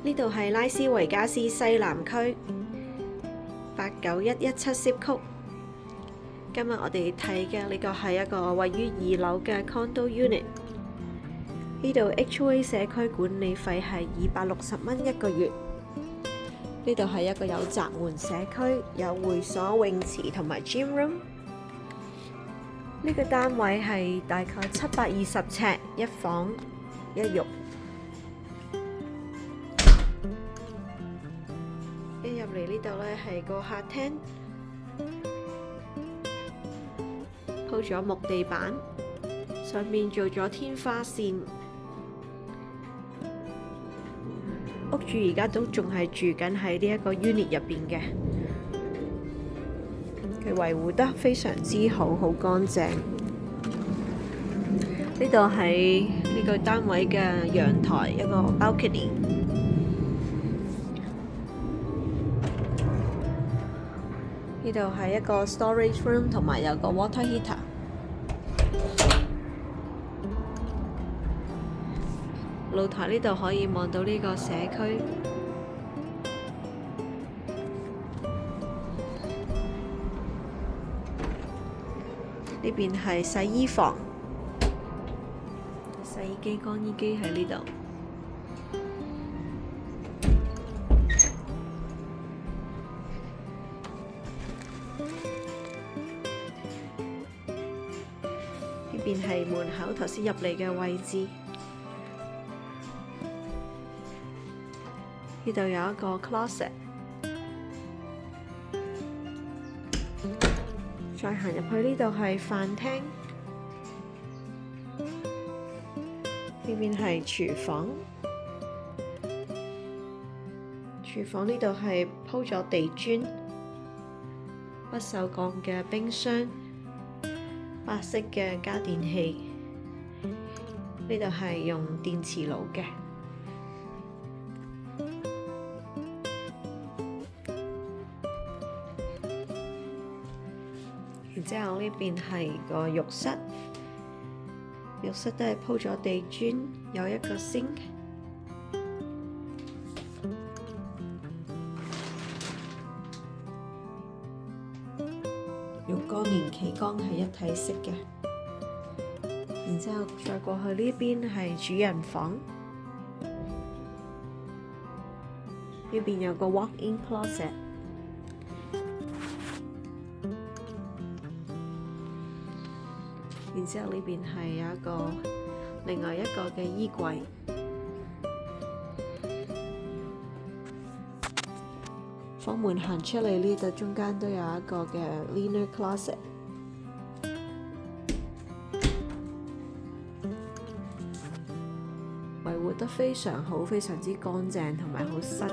呢度係拉斯維加斯西南區89117 zip code。今日我哋睇嘅呢個係一個位於2樓嘅 condo unit。呢度 HOA 社區管理費係260蚊一個月。呢度係一個有閘門社區，有會所、泳池同埋 gym room。呢個單位係大概720尺，一房一浴。一入嚟呢度呢係個客廳，鋪咗木地板，上面做咗天花線。屋主而家都仲係住緊喺呢一個 unit 入邊嘅，佢維護得非常之好，好乾淨。呢度係呢個單位嘅陽台，一個 balcony。呢度係一個 storage room，同埋有個 water heater。露台呢度可以望到呢個社區。呢邊係洗衣房，洗衣機、乾衣機喺呢度。呢邊係門口，頭先入嚟嘅位置。呢度有一個 closet， 再行入去呢度係飯廳，呢邊係廚房。廚房呢度係鋪咗地磚，不鏽鋼嘅冰箱，白色嘅家電器。呢度係用電磁爐嘅。然之後呢邊係個浴室，浴室都係鋪咗地磚，有一個 sink。浴缸連旗缸係一體式嘅。然之後再過去呢邊係主人房，呢邊有個 walk-in closet。然之後呢邊係有另外一個嘅衣櫃，房門行出嚟呢度中間都有一個嘅 linen closet， 維護得非常好，非常之乾淨同埋好新。